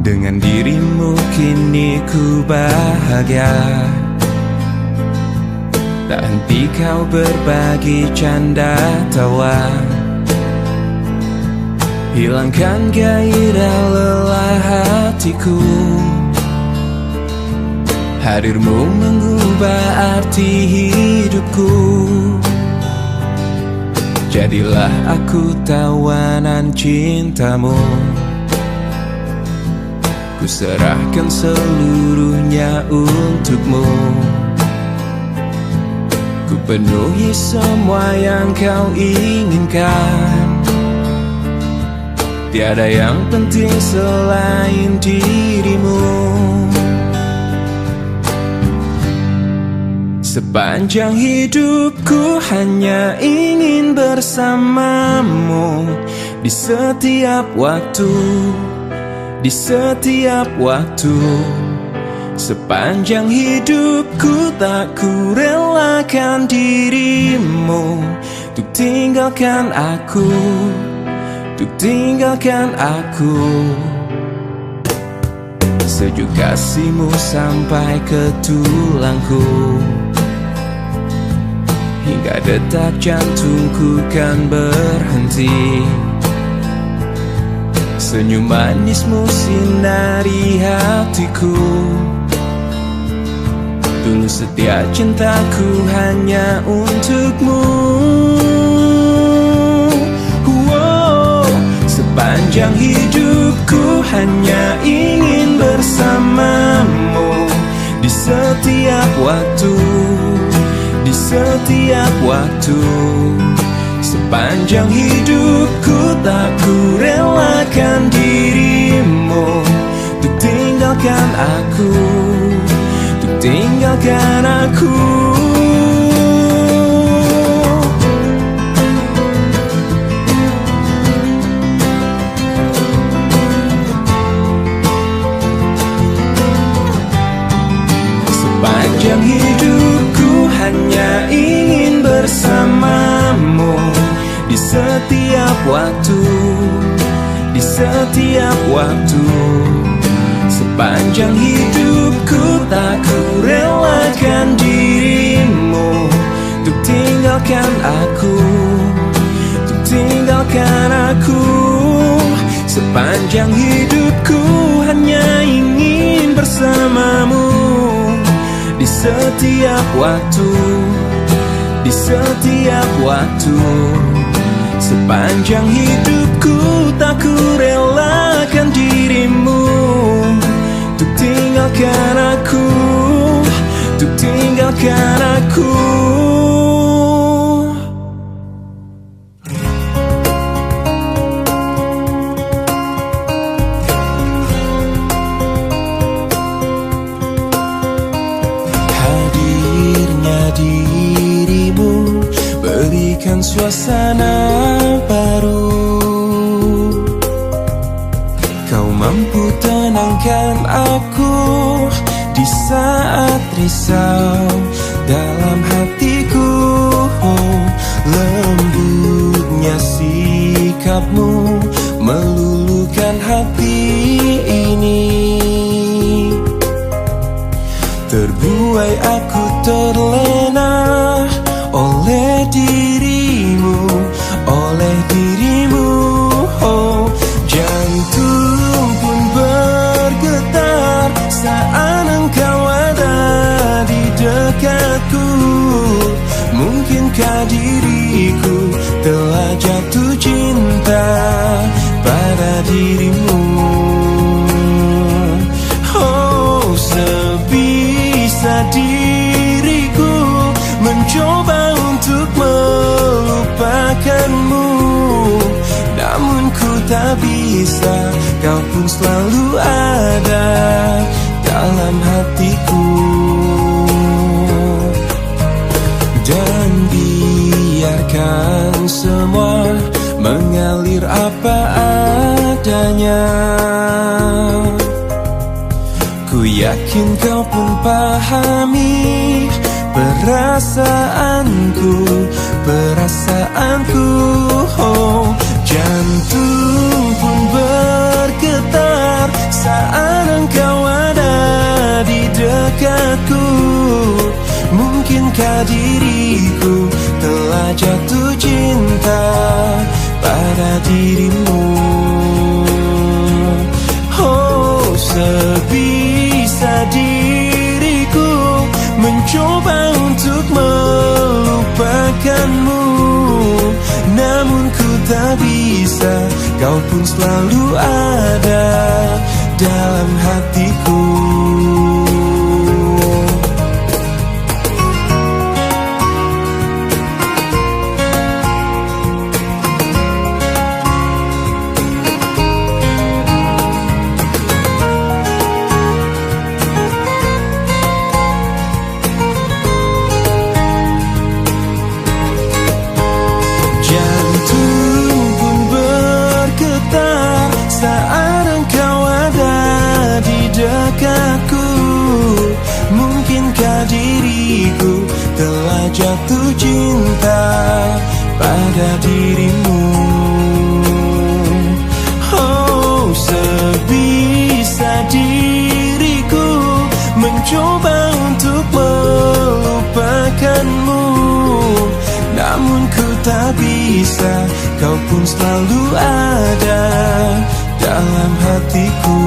Dengan dirimu kini ku bahagia. Tak henti kau berbagi canda tawa, hilangkan gairah lelah hatiku. Hadirmu mengubah arti hidupku. Jadilah aku tawanan cintamu. Ku serahkan seluruhnya untukmu. Ku penuhi semua yang kau inginkan. Tiada yang penting selain dirimu. Sepanjang hidupku hanya ingin bersamamu. Di setiap waktu, di setiap waktu. Sepanjang hidupku tak ku relakan dirimu untuk tinggalkan aku, untuk tinggalkan aku. Sejuk kasihmu sampai ke tulangku, hingga detak jantungku kan berhenti. Senyum manismu sinari hatiku. Dulu setia cintaku hanya untukmu. Sepanjang hidupku hanya ingin bersamamu. Di setiap waktu, di setiap waktu. Sepanjang hidupku tak ku relakan dirimu untuk tinggalkan aku, untuk tinggalkan aku. Sepanjang hidupku hanya ingin bersamamu. Di setiap waktu, di setiap waktu. Sepanjang hidupku tak ku relakan dirimu untuk tinggalkan aku, untuk tinggalkan aku. Sepanjang hidupku hanya ingin bersamamu. Di setiap waktu, di setiap waktu. Sepanjang hidupku tak ku relakan dirimu untuk tinggalkan aku, untuk tinggalkan aku. Hadirnya dirimu berikan suasana baru. Kau mampu tenangkan aku di saat risau dalam hatiku. Lembutnya sikapmu meluluhkan hati ini. Terbuai aku terlena oleh dirimu, oleh dirimu. Oh, jantung pun bergetar saat engkau ada di dekatku. Mungkinkah diriku telah jatuh cinta pada dirimu? Oh, sebisa diriku mencoba untuk melupakanmu, namun ku tak bisa. Kau pun selalu ada dalam hatiku. Dan biarkan semua mengalir apa adanya. Ku yakin kau pun pahami perasaanku, perasaanku. Oh, jantung pun bergetar saat dekatku. Mungkinkah diriku telah jatuh cinta pada dirimu? Oh, sebisa diriku mencoba untuk melupakanmu, namun ku tak bisa. Kau pun selalu ada dalam hatiku. Saat engkau ada di dekatku, mungkinkah diriku telah jatuh cinta pada dirimu? Oh, sebisa diriku mencoba untuk melupakanmu, namun ku tak bisa. Kau pun selalu ada dalam hatiku.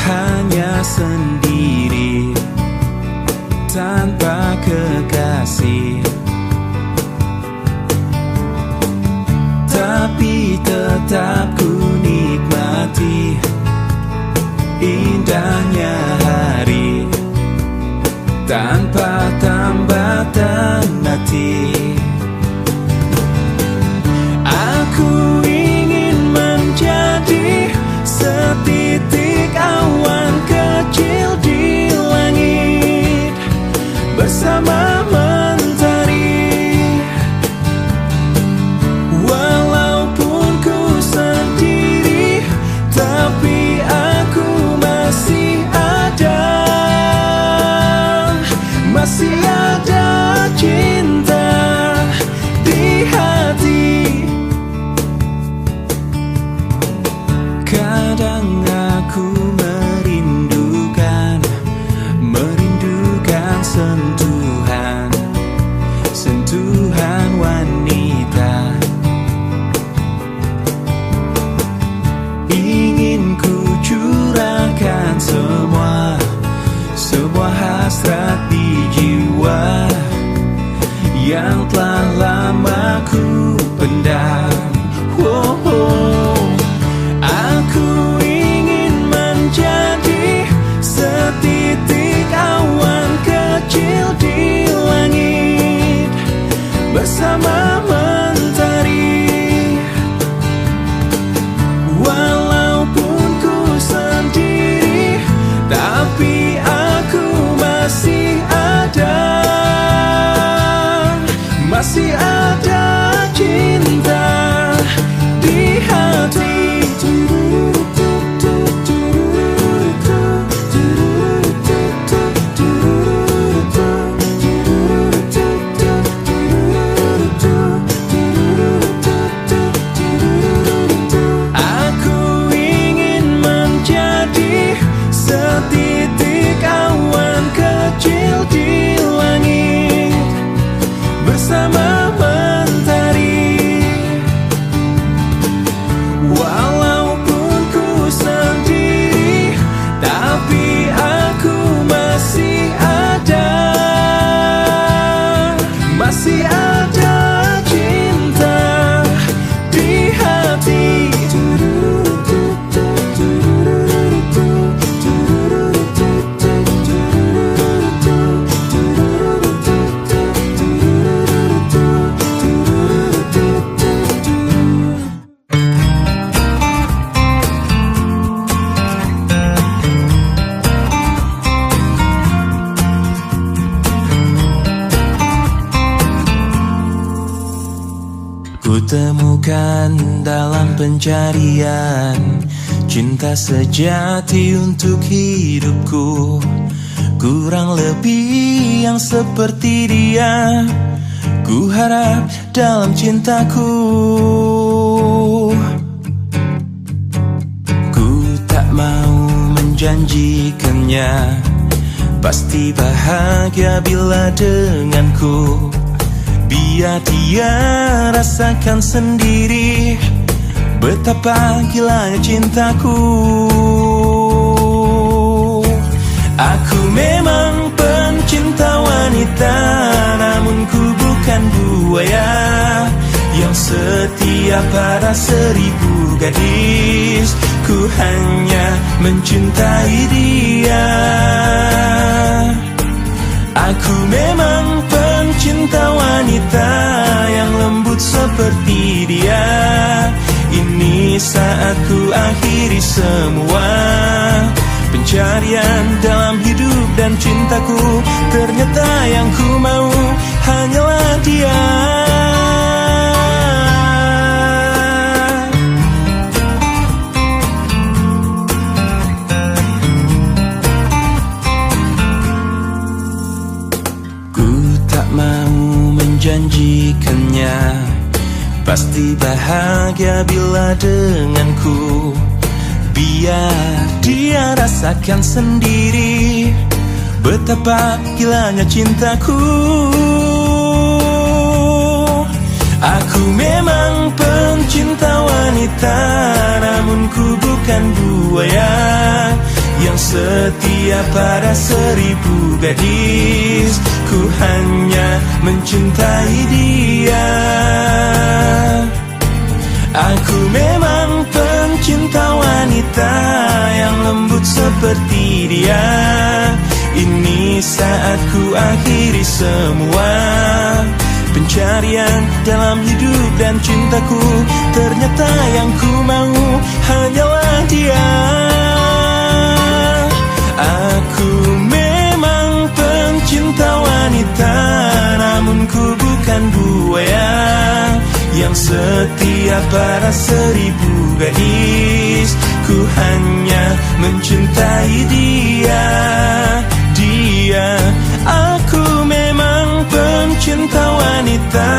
Hanya sendiri tanpa kekasih, tapi tetap ku nikmati indahnya hari tanpa tambatan hati. Aku ingin menjadi setitik awan kecil di langit bersama mentari. Walaupun ku sendiri, tapi aku masih ada. Masih ada cinta di hati. Kadang aku merindukan sentuhan wanita. Ingin ku curahkan semua hasrat di jiwa yang telah lama ku pendam. Oh, oh. Aku ingin menjadi setitik awan kecil di langit bersama mentari. Walaupun ku sendiri, tapi aku masih ada. Masih ada cinta di hati. Kutemukan dalam pencarian cinta sejati untuk hidupku. Kurang lebih yang seperti dia ku harap dalam cintaku. Ku tak mau menjanjikannya pasti bahagia bila denganku. Biar dia rasakan sendiri betapa gilanya cintaku. Aku memang pencinta wanita, namun ku bukan buaya yang setia pada 1000 gadis. Ku hanya mencintai dia. Aku memang pencinta wanita yang lembut seperti dia. Ini saat ku akhiri semua pencarian dalam hidup dan cintaku. Ternyata yang ku mau hanyalah dia. Ku tak mau menjanjikannya pasti bahagia bila denganku. Biar dia rasakan sendiri betapa gilanya cintaku. Aku memang pencinta wanita, namun ku bukan buaya yang setia pada 1000 gadis. Ku hanya mencintai dia. Aku memang pencinta wanita yang lembut seperti dia. Ini saat ku akhiri semua pencarian dalam hidup dan cintaku. Ternyata yang ku mau hanyalah dia. Aku memang pencinta wanita, namun ku bukan buaya yang setia pada 1000 gadis. Ku hanya mencintai dia. Aku memang pencinta wanita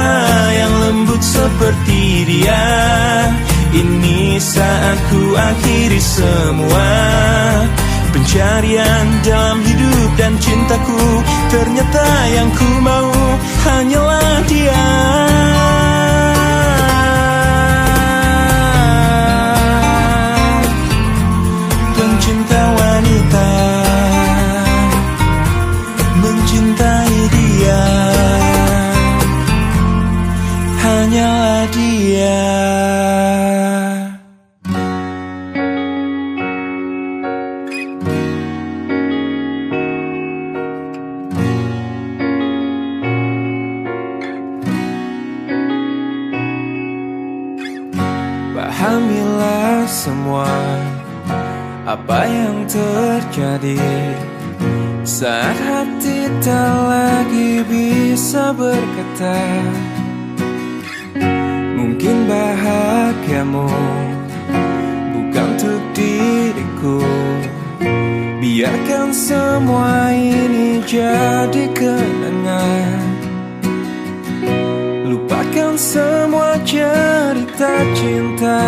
yang lembut seperti dia. Ini saat ku akhiri semua pencarian dalam hidup dan cintaku. Ternyata yang ku mau hanyalah dia. Pencinta wanita mencintai dia, hanyalah dia. Pahamilah semua apa yang terjadi saat hati tak lagi bisa berkata. Mungkin bahagiamu bukan untuk diriku. Biarkan semua ini jadi kenangan. Lupakan semua cerita cinta.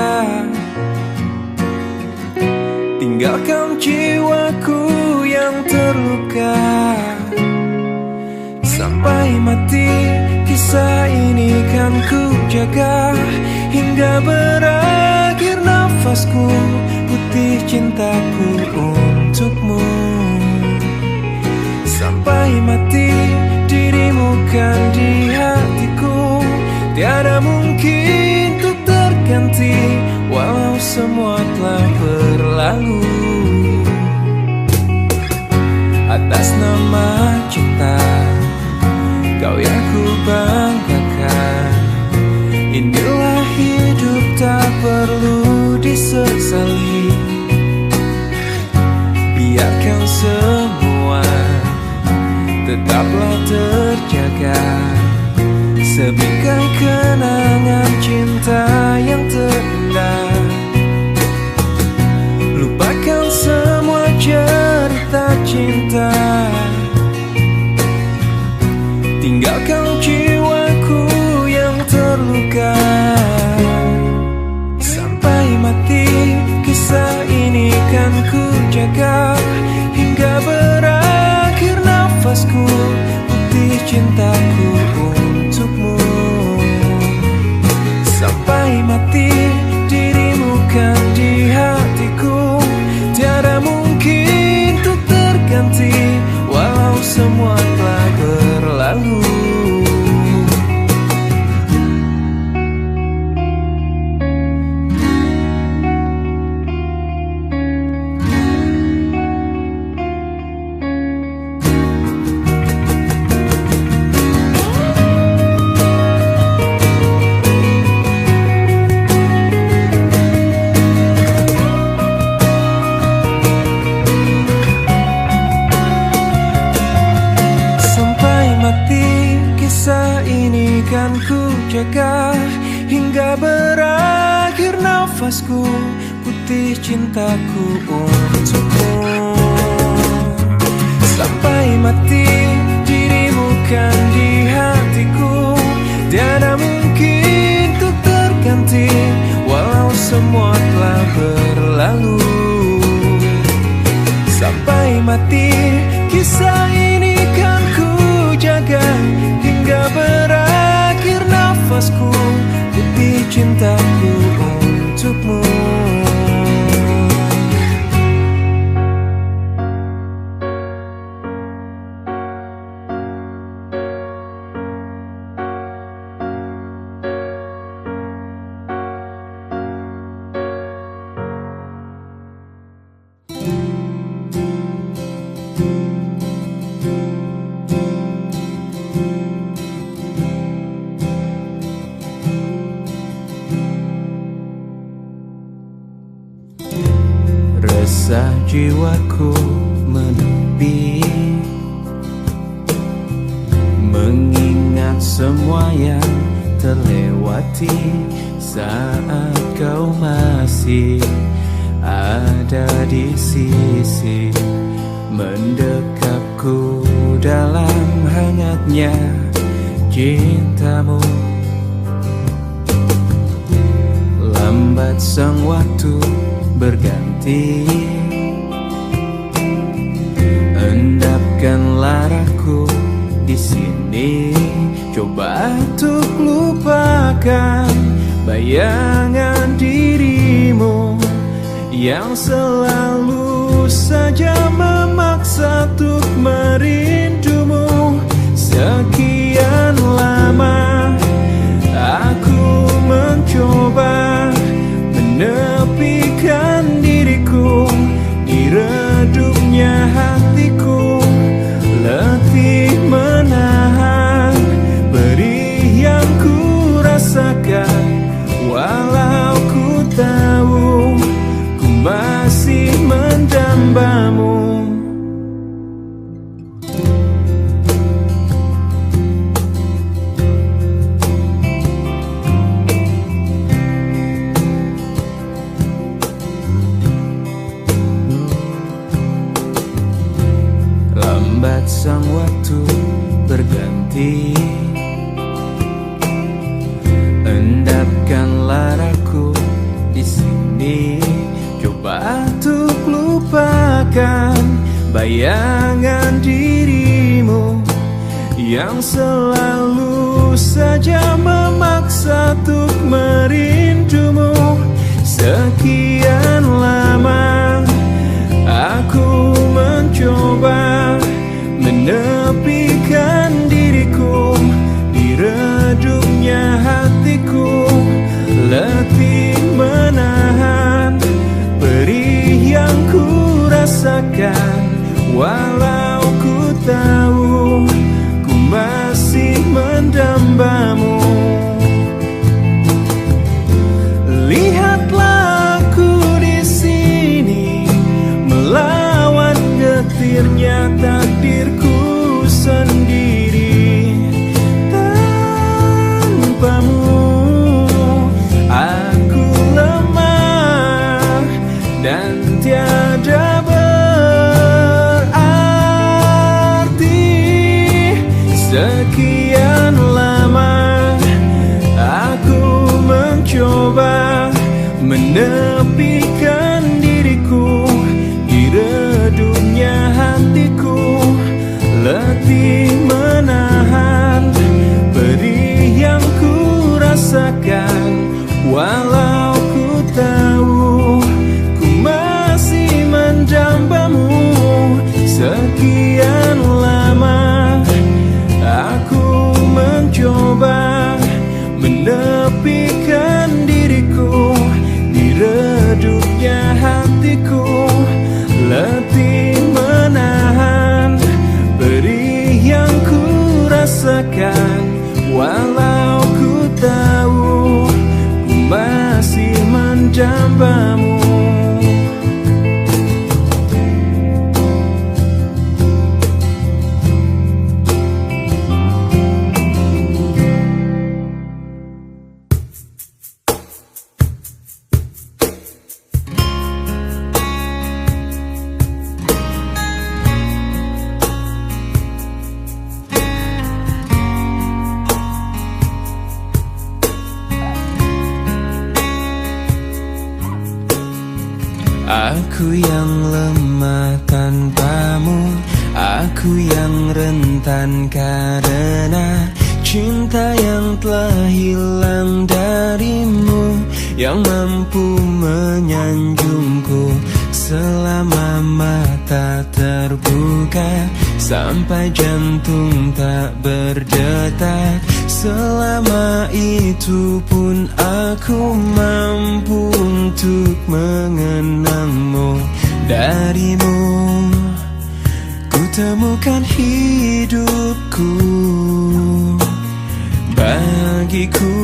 Tinggalkan jiwaku yang terluka. Sampai mati kisah ini kan ku jaga, hingga berakhir nafasku, putih cintaku untukmu. Sampai mati dirimu kan di hatiku, tiada mungkin untuk terganti walau semua telah berlalu. Atas nama cinta kau yang ku banggakan, inilah hidup tak perlu disesali. Biarkan semua tetaplah terjaga, sebingkai kenangan cinta. tinggalkan jiwaku yang terluka. Sampai mati kisah ini kan ku jaga, hingga berakhir nafasku, bukti cintaku untukmu. Sampai mati dirimu kan di hatiku, tiada mungkin untuk terganti, walau semua telah berlalu. Kan ku jaga hingga berakhir nafasku, putih cintaku untukmu. Sampai mati dirimu kan di hatiku, tiada mungkin untuk terganti, walau semua telah berlalu. Sampai mati kisah ini kan ku jaga hingga berakhir nafasku, bukti cintaku untukmu. Resah jiwaku menepi, mengingat semua yang terlewati saat kau masih ada di sisi, mendekapku dalam hangatnya cintamu. Lambat sang waktu berganti, endapkan laraku di sini, coba untuk lupakan bayangan dirimu yang selalu saja memaksa untuk merindumu. Sekian lama aku mencoba menepikan diriku di redupnya hatiku, letih menahan perih yang ku rasakan, walau ku tahu ku masih mendambamu. Lambat sang waktu berganti, endapkan laraku di sini, coba untuk lupakan bayangan dirimu yang selalu saja memaksa untuk merindumu. Sekian lama aku mencoba menepikan diriku di redupnya hatiku, letih menahan perih yang ku rasakan, walau ku tahu ku masih mendambamu. Lihatlah aku di sini melawan getirnya takdirku sendiri. Tanpamu aku lemah dan tiada berarti. Sekian lama aku mencoba menepikan diriku di redupnya hatiku, letih menahan perih yang ku rasakan. Walau ku tahu ku masih mendambamu. Sekian lama aku mencoba menepikan diriku di redupnya hatiku, letih menahan perih yang ku rasakan. Walau ku tahu ku masih mendambamu. Aku yang lemah tanpamu, aku yang rentan karena cinta yang telah hilang darimu, yang mampu menyanjungku selama mata terbuka, sampai jantung tak berdetak. Selama itu pun aku mampu untuk mengenangmu. Darimu ku temukan hidupku. Bagiku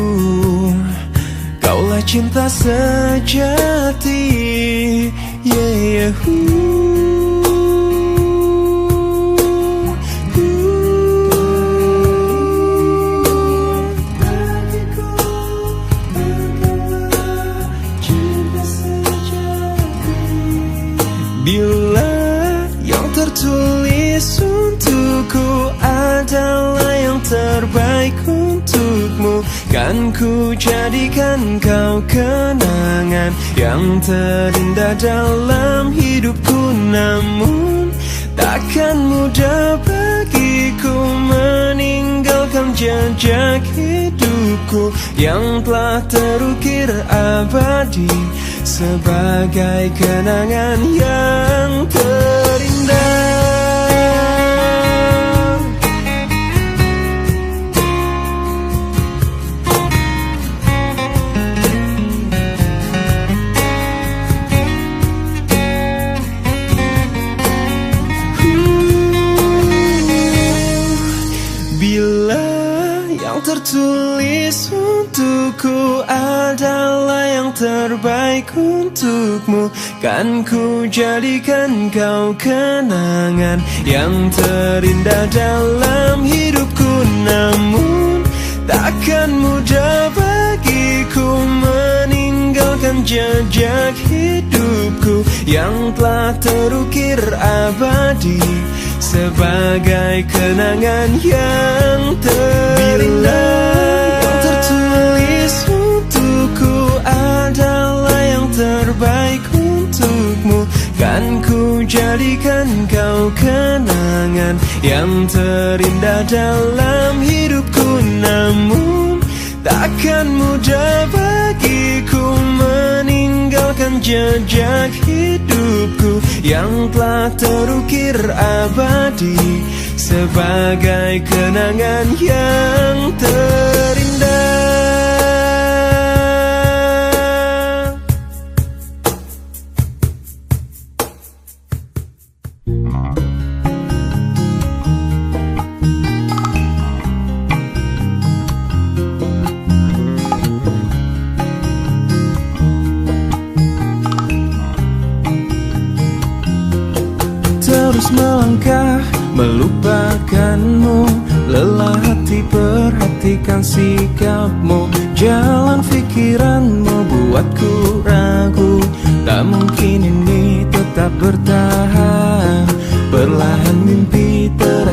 kaulah cinta sejati. Yeah, bila yang tertulis untukku adalah yang terbaik untukmu, kan ku jadikan kau kenangan yang terindah dalam hidupku. Namun takkan mudah bagiku meninggalkan jejak hidupku yang telah terukir abadi sebagai kenangan yang terindah. Bila yang tertulis untukku adalah yang terbaik untukmu, kan ku jadikan kau kenangan yang terindah dalam hidupku. Namun takkan mudah bagiku meninggalkan jejak hidupku yang telah terukir abadi sebagai kenangan yang terindah. Yang tertulis untukku adalah yang terbaik untukmu, kan ku jadikan kau kenangan yang terindah dalam hidupku. Namun takkan mudah bagiku meninggalkan jejak hidupku yang telah terukir abadi sebagai kenangan yang terindah. Terus melangkah melupakanmu, lelah hati perhatikan sikapmu. Jalan pikiranmu buatku ragu, tak mungkin ini tetap bertahan. Perlahan mimpi terasa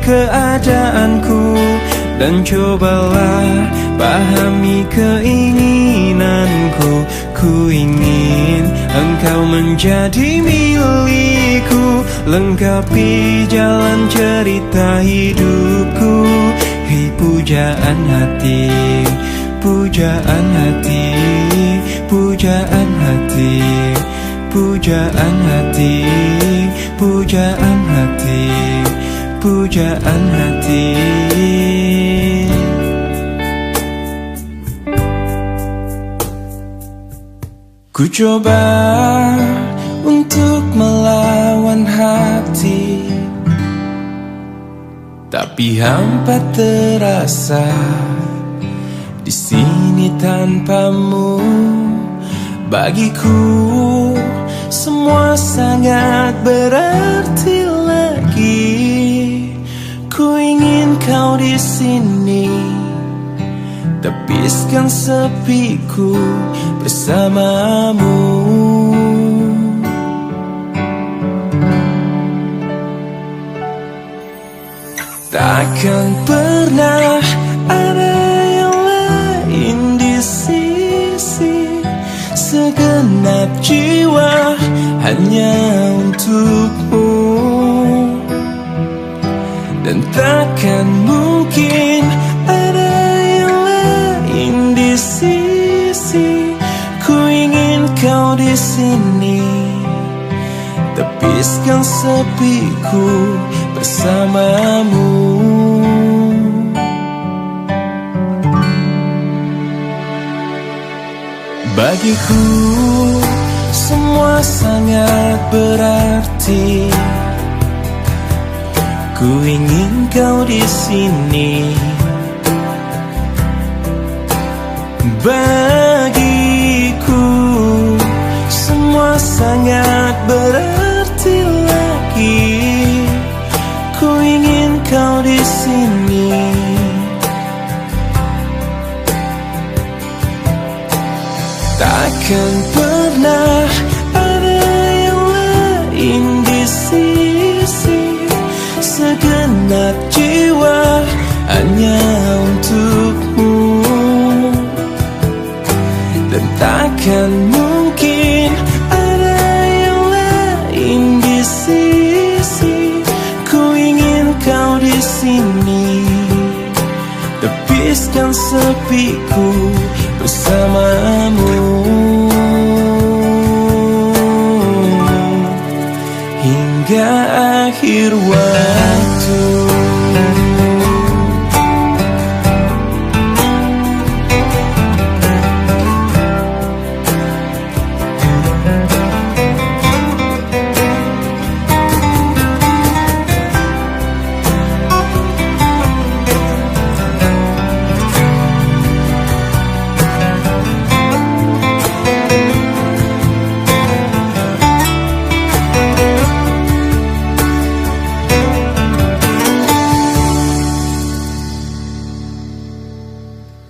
keadaanku dan cobalah pahami keinginanku. Ku ingin engkau menjadi milikku, lengkapi jalan cerita hidupku. Hei pujaan hati, pujaan hati, pujaan hati, pujaan hati, pujaan hati, pujaan hati. Ku coba untuk melawan hati, tapi hampa terasa di sini tanpamu. Bagiku semua sangat berarti lagi. Ku ingin kau di sini, tepiskan sepiku bersamamu. Takkan pernah ada yang lain di sisi, segenap jiwa hanya untukmu. Dan takkan mungkin ada yang lain di sisi. Ku ingin kau di sini, tepiskan sepiku bersamamu. Bagiku semua sangat berarti. Ku ingin kau di sini. Bagiku semua sangat berarti lagi. Ku ingin kau di sini. Takkan pernah ada yang lain di sisi, segenap jiwa hanya untukmu. Dan takkan mungkin ada yang lain di sisi. Ku ingin kau di sini, tepiskan sepiku bersamamu. Hingga akhir waktu.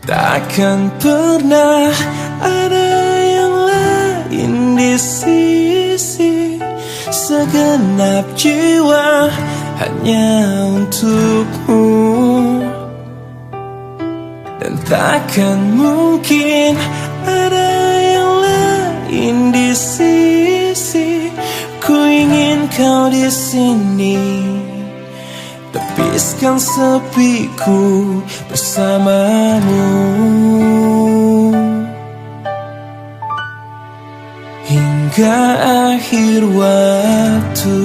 Takkan pernah ada yang lain di sisi, segenap jiwa hanya untukmu. Dan takkan mungkin ada yang lain di sisi. Ku ingin kau di sini, tepiskan sepiku bersamamu. Hingga akhir waktu.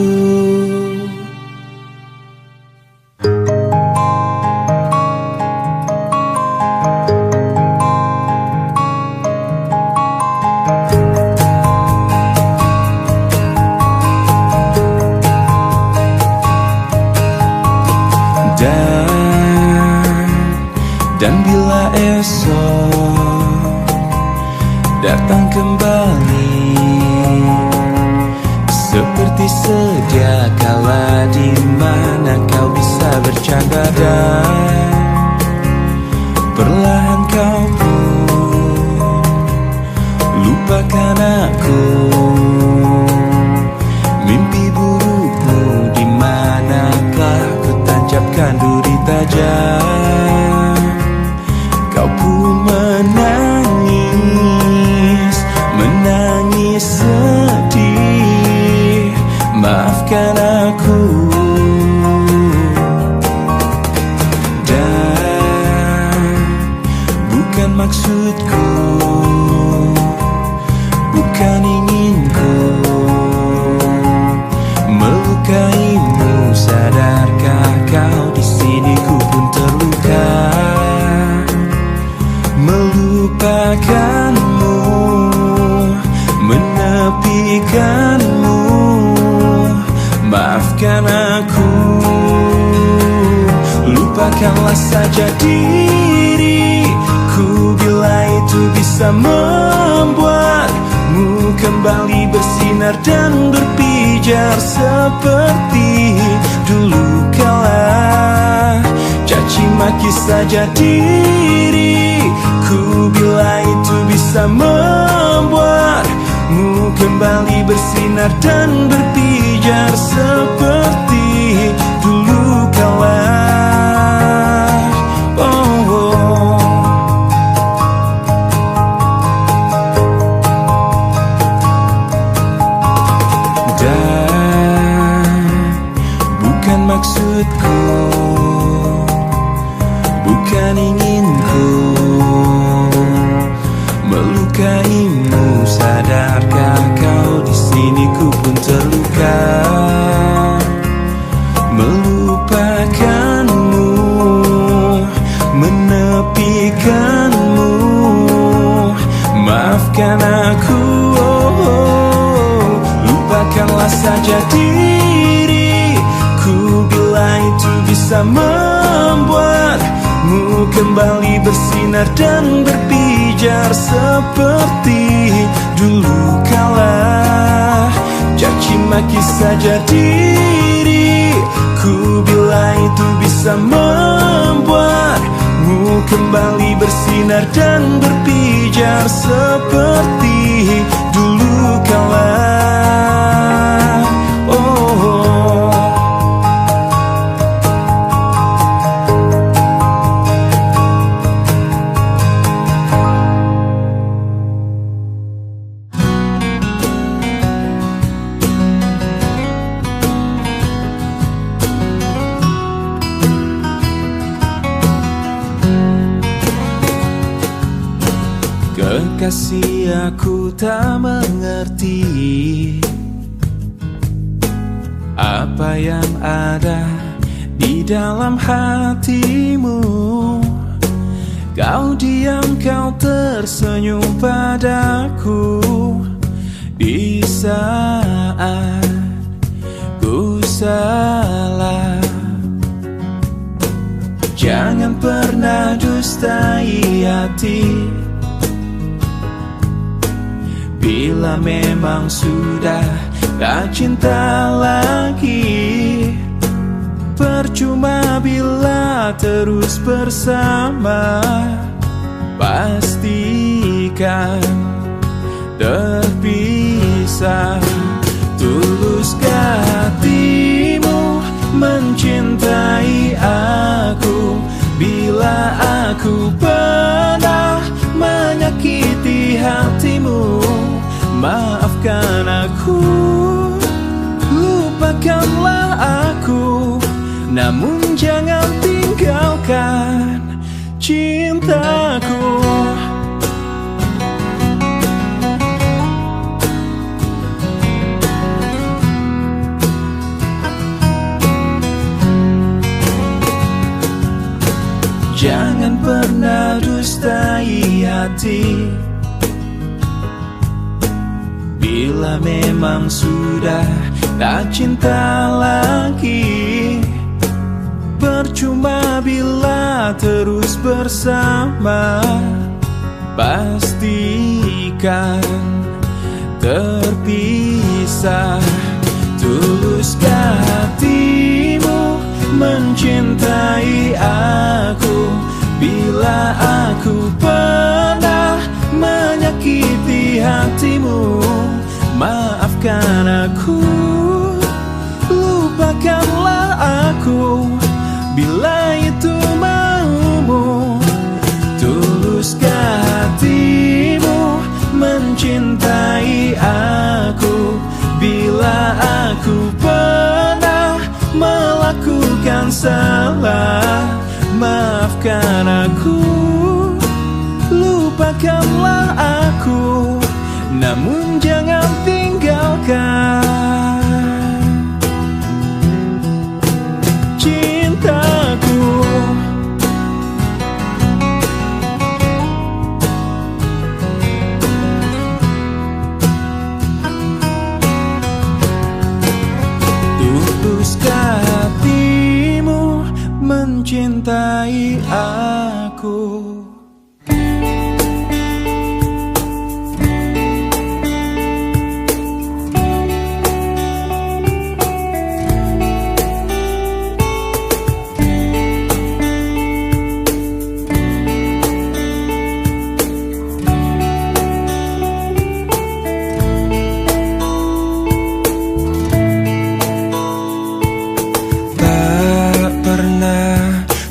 Dan bila esok datang kembali, seperti sedia kala, di mana kau bisa bercanda dan perlahan kau pun lupakan aku. Mimpi burukmu di manakah ku tancapkan bagaikan duri tajam. Kau pun menangis, menangis sedih. Maafkan aku. Dan bukan maksudku, bukan inginku melukaimu. Sadarkah kau di sini ku pun terluka, melupakanmu, menepikanmu. Maafkan aku. Lupakanlah saja diriku bila itu bisa membuatmu kembali bersinar dan berpijar seperti dulu kala. Caci maki saja diriku bila itu bisa membuatmu kembali bersinar dan berpijar seperti dulu kala. Maksudku, bukan inginku melukaimu. Sadarkah kau di sini ku pun terluka, melupakanmu, menepikanmu. Maafkan aku. Lupakanlah saja diriku bila itu bisa membuatmu kembali bersinar dan berpijar seperti dulu kala. Caci maki saja diriku bila itu bisa membuatmu kembali bersinar dan berpijar seperti dulu kala. Kekasih, aku tak mengerti apa yang ada di dalam hatimu. Kau diam, kau tersenyum padaku di saat ku salah. Jangan pernah dustai hati. Bila memang sudah tak cinta lagi, percuma bila terus bersama. Pastikan terpisah. Tuluskah hatimu mencintai aku? Bila aku pernah menyakiti hatimu, maafkan aku. Lupakanlah aku, namun jangan tinggalkan cintaku. Jangan pernah dustai hati. Bila memang sudah tak cinta lagi, percuma bila terus bersama. Pastikan terpisah. Tuluskah hatimu mencintai aku? Bila aku pernah menyakiti hatimu, maafkan aku. Lupakanlah aku. Bila mencintai aku. Bila aku pernah melakukan salah, maafkan aku, lupakanlah aku, namun jangan tinggalkan cintaku. Tuluskah hatimu mencintai aku?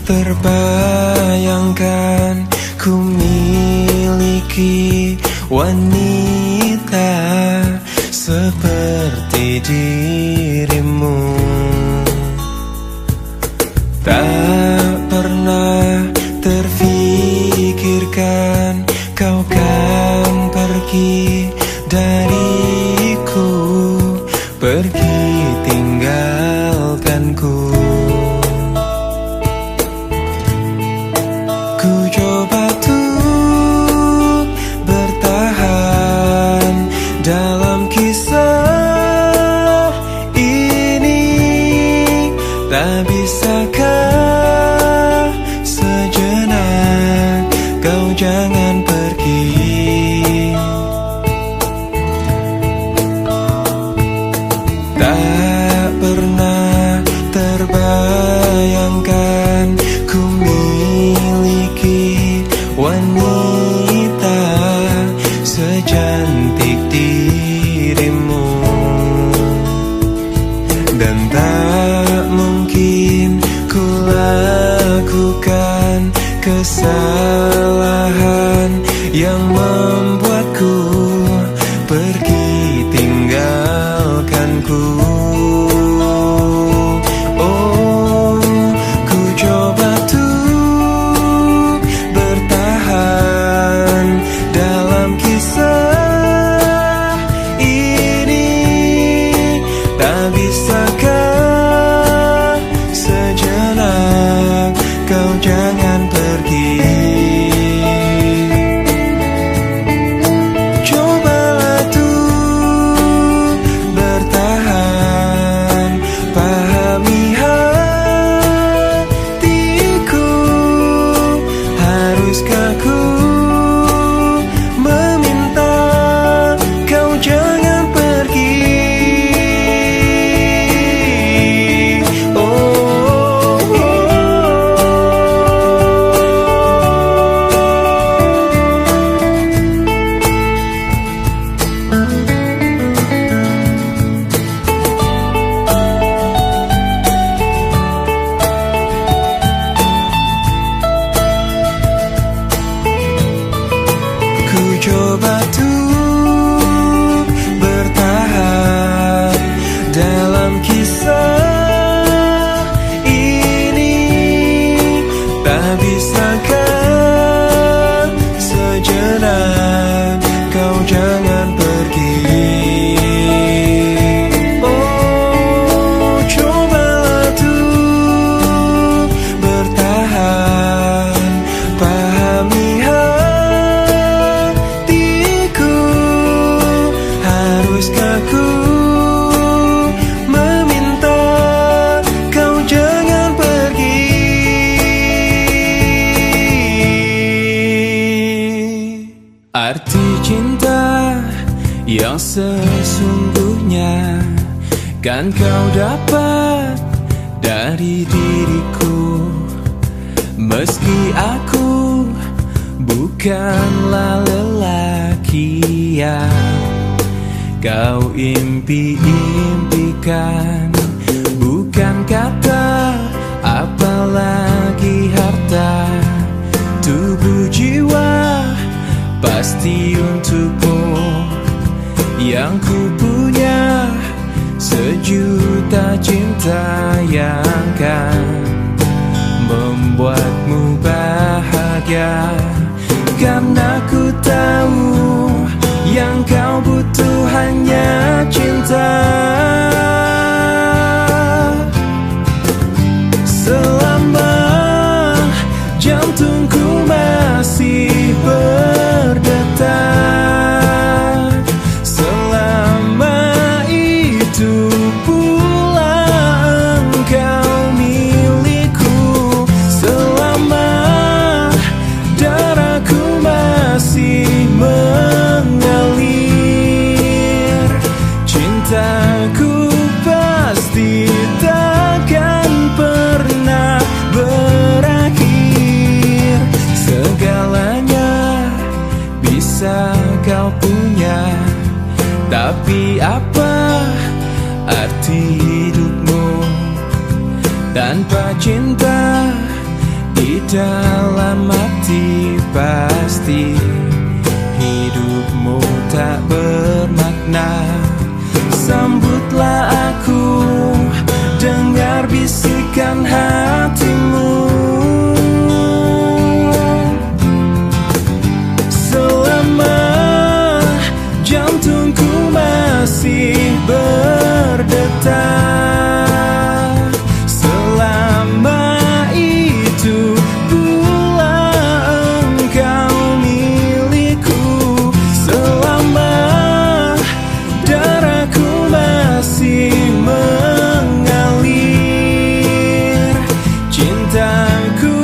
Terbayangkan ku miliki wanita seperti dirimu. Tak pernah terfikirkan kau kan pergi dariku, pergi tinggalkanku. Ku coba tuh bertahan dalam kisah ini. Tak bisakah sejenak kau jangan pergi? Tak pernah terbayangkan ku miliki wanita secantik dirimu. Dan tak mungkin ku lakukan kesalahan yang membuatku pergi tinggalkanku. Oh, ku coba tuh bertahan dalam kisah ini. Tak bisakah sejenak kau jangan pergi? Cobalah tuh bertahan, pahami hatiku. Haruskah ku meminta kau jangan pergi? Ku coba tuh bertahan dalam kisah ini. Tak bisakah sejenak kau jangan pergi? Oh, cobalah tuh bertahan, pahami hatiku. Haruskah ku meminta kau jangan pergi? Arti cinta yang sesungguhnya kan kau dapat dari diriku. Meski aku bukanlah lelaki yang kau impi-impikan, bukan kata apalagi harta, tubuh jiwa pasti untukmu yang ku punya, sejuta cinta yang kan membuatmu bahagia. Karena ku tahu yang kau butuh hanya cinta. Selama jantungku masih berdetak, selama itu pula engkau milikku. Selama darahku masih mengalir, cintaku pasti takkan pernah berakhir. Segalanya bisa kau punya, tapi apa arti hidupmu tanpa cinta? Di dalam hati pasti hidupmu tak bermakna. Sambutlah aku, dengar bisikan hatimu. Selama jantungku masih berdetak, selama itu pula engkau milikku. Selama darahku masih mengalir, cintaku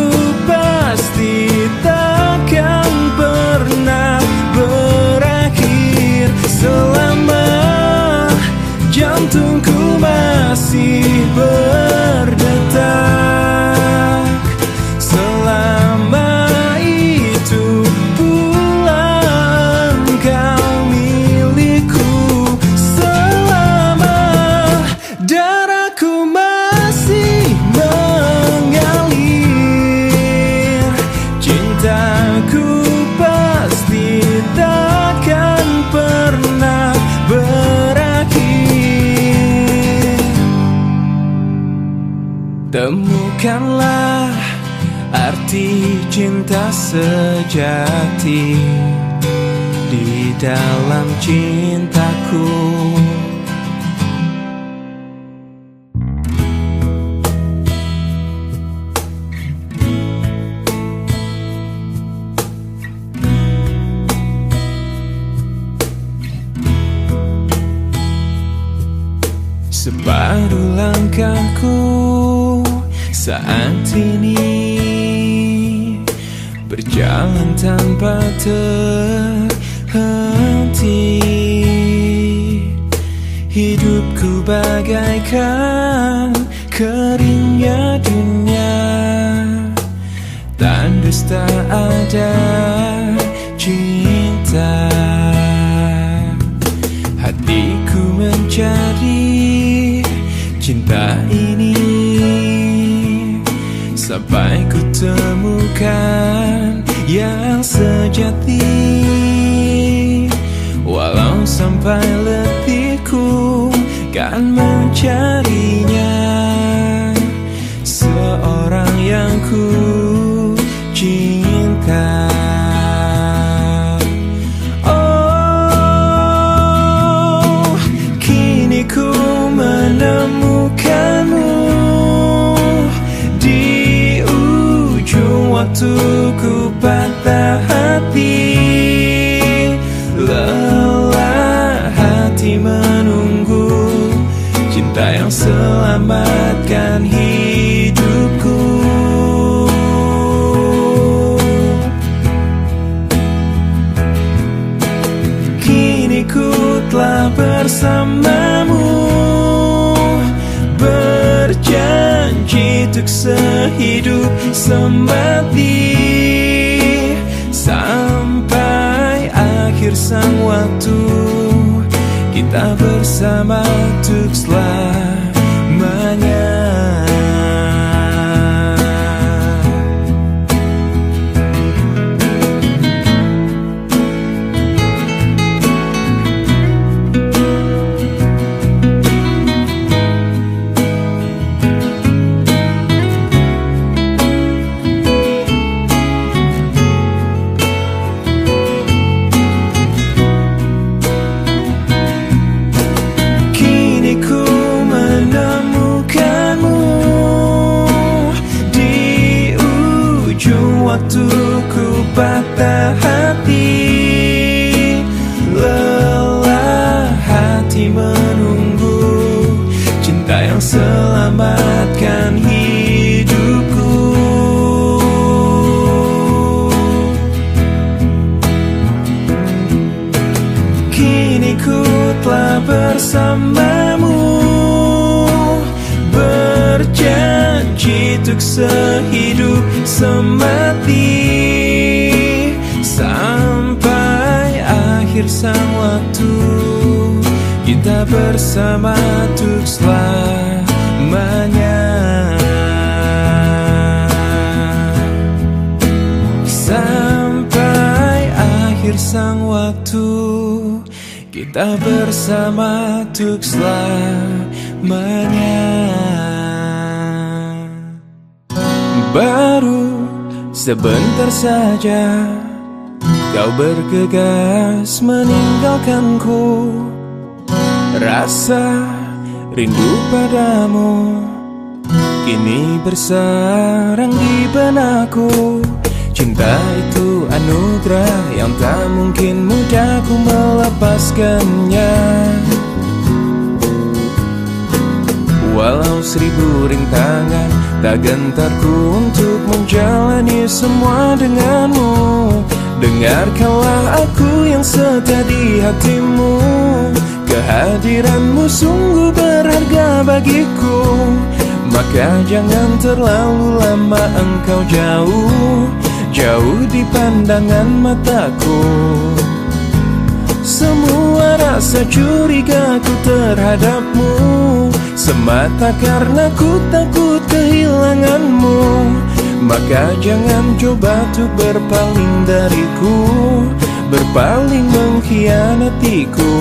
pasti takkan pernah berakhir. Selama jantungku masih berdetak, selama itu pula engkau milikku. Selama darahku masih mengalir, cintaku pasti takkan pernah berakhir. Temukanlah arti cinta sejati di dalam cintaku. Separuh langkahku saat ini berjalan tanpa terhenti. Hidupku bagaikan keringnya dunia, tandus tak ada cinta. Hatiku mencari cinta ini sampai ku temukan yang sejati. Walau sampai letihku kan mencarinya, seorang yang ku cinta. Oh, kini ku menemukanmu di ujung waktu ku patah hati. Lelah hati menunggu cinta yang selamatkan hidupku. Kini ku telah bersamamu, berjanji untuk sehidup semati, sampai akhir sang waktu kita bersama untuk selamanya. kini ku telah bersamamu, berjanji untuk sehidup semati, sampai akhir sang waktu kita bersama untuk selamanya. Sampai akhir sang waktu kita bersama untuk selamanya. Baru sebentar saja kau bergegas meninggalkanku, rasa rindu padamu kini bersarang di benakku. Cinta itu anugerah yang tak mungkin mudah ku melepaskannya. Walau 1000 rintangan, tak gentarku untuk menjalani semua denganmu. Dengarkanlah aku yang setia di hatimu, kehadiranmu sungguh berharga bagiku. Maka jangan terlalu lama engkau jauh, jauh di pandangan mataku. Semua rasa curigaku terhadapmu semata karena ku takut kehilanganmu. Maka jangan coba untuk berpaling dariku, berpaling mengkhianatiku.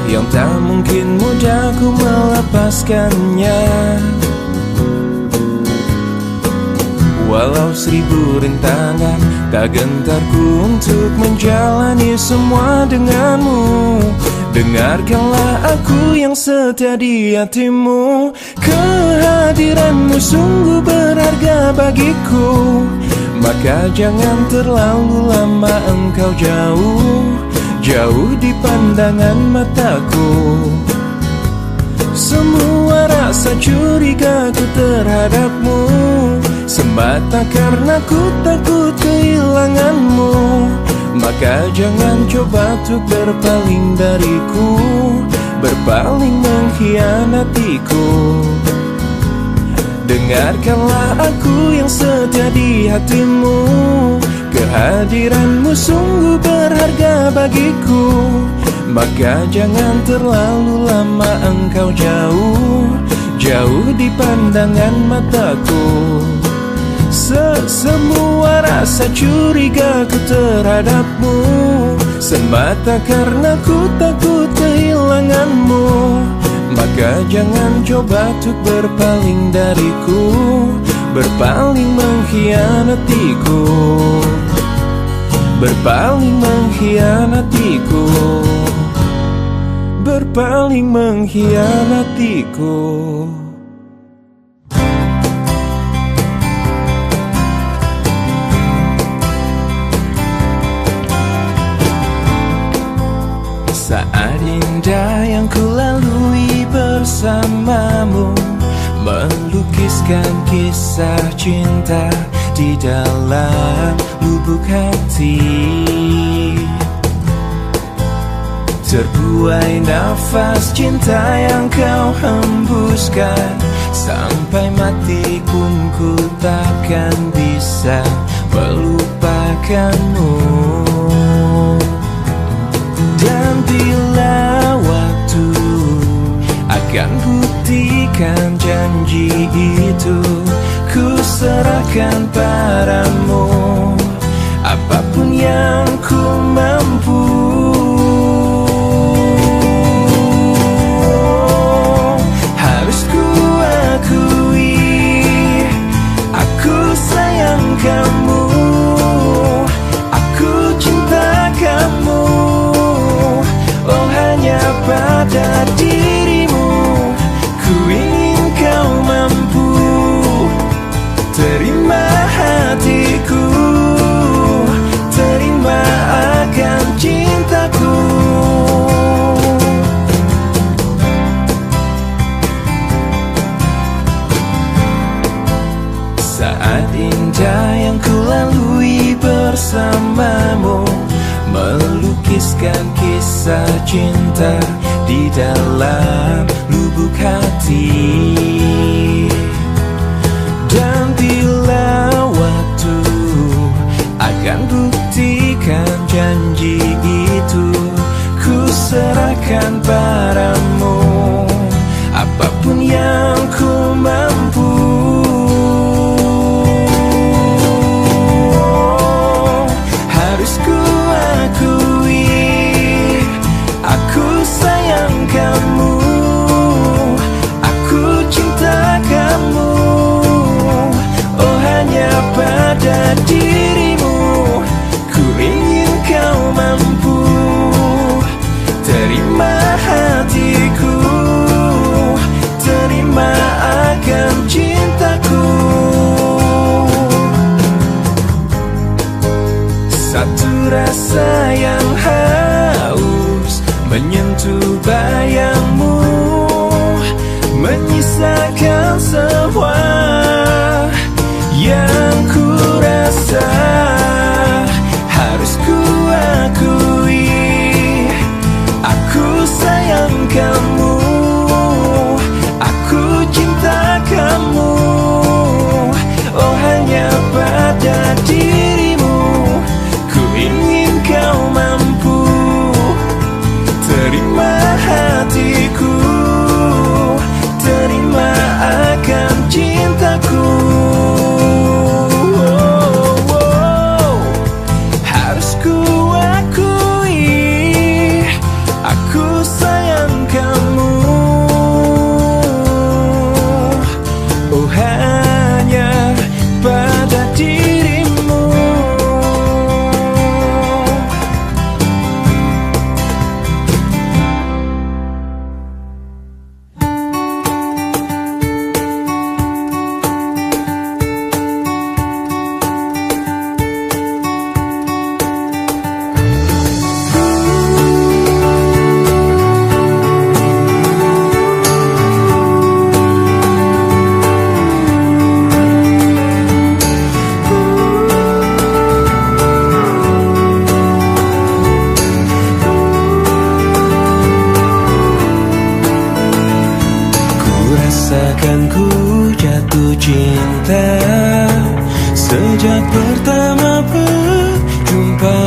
Yang tak mungkin mudah ku melepaskannya. Walau 1000 rintangan, tak gentarku untuk menjalani semua denganmu. Dengarkanlah aku yang setia di hatimu, kehadiranmu sungguh berharga bagiku. Maka jangan terlalu lama engkau jauh, jauh di pandangan mataku. Semua rasa curigaku terhadapmu semata karena ku takut kehilanganmu. Maka jangan coba untuk berpaling dariku, berpaling mengkhianatiku. Dengarkanlah aku yang setia di hatimu, kehadiranmu sungguh berharga bagiku. Maka jangan terlalu lama engkau jauh, jauh di pandangan mataku. Semua rasa curigaku terhadapmu semata karena ku takut kehilanganmu. Maka jangan coba untuk berpaling dariku, berpaling mengkhianatiku, berpaling mengkhianatiku, berpaling mengkhianatiku. Saat indah yang ku lalui bersamamu, melukiskan kisah cinta di dalam lubuk hati. Terbuai nafas cinta yang kau hembuskan, sampai mati pun ku takkan bisa melupakanmu. Dan bila waktu akan buktikan janji itu, ku serahkan padamu apapun yang ku mampu. Harus ku akui, aku sayang kamu, aku cinta kamu. padamu, melukiskan kisah cinta di dalam lubuk hati. Dan bila waktu akan buktikan janji itu, ku serahkan padamu apapun yang ku mampu. Harus ku akui, aku sayang kamu, aku cinta kamu. Oh, hanya pada dirimu ku ingin kau mampu terima hatiku, terima akan cintaku. Satu rasa yang haus menyentuh bayangmu, menyisakan semua yang ku rasa. Harus ku akui, aku sayang kamu, aku cinta kamu. Oh, hanya pada dirimu ku ingin kau mampu terima hatiku, terima akan cintaku. Harus ku akui, aku sayang kamu. Oh, hanya pada dirimu. Rasakan ku jatuh cinta sejak pertama berjumpa.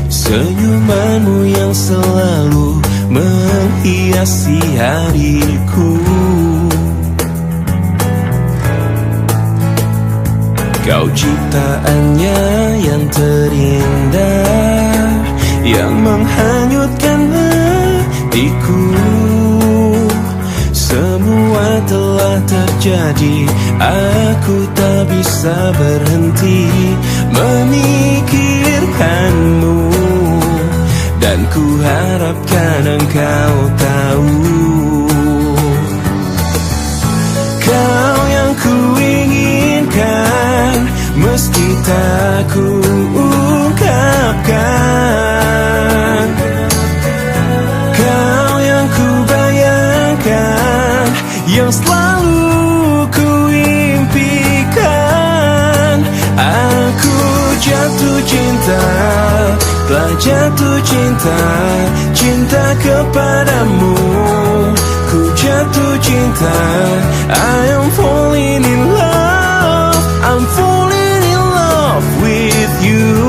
Senyumanmu yang selalu menghiasi hariku. Kau ciptaannya yang terindah, yang menghanyutkan hatiku. Semua telah terjadi, aku tak bisa berhenti memikirkanmu. Dan ku harapkan engkau tahu, kau yang ku inginkan, meski tak ku ungkapkan. Kau yang ku bayangkan, yang selalu ku impikan. Aku jatuh cinta, telah jatuh cinta, cinta kepadamu. Ku jatuh cinta, I am falling in love, I'm falling in love with you.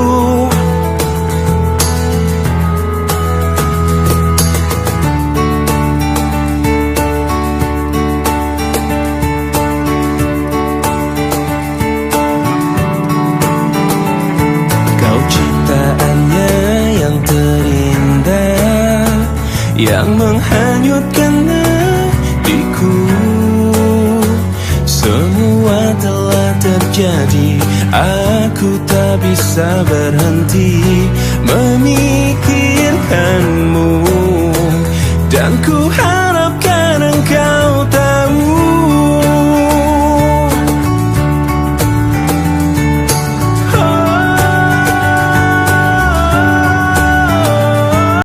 Yang menghanyutkan hatiku. Semua telah terjadi, aku tak bisa berhenti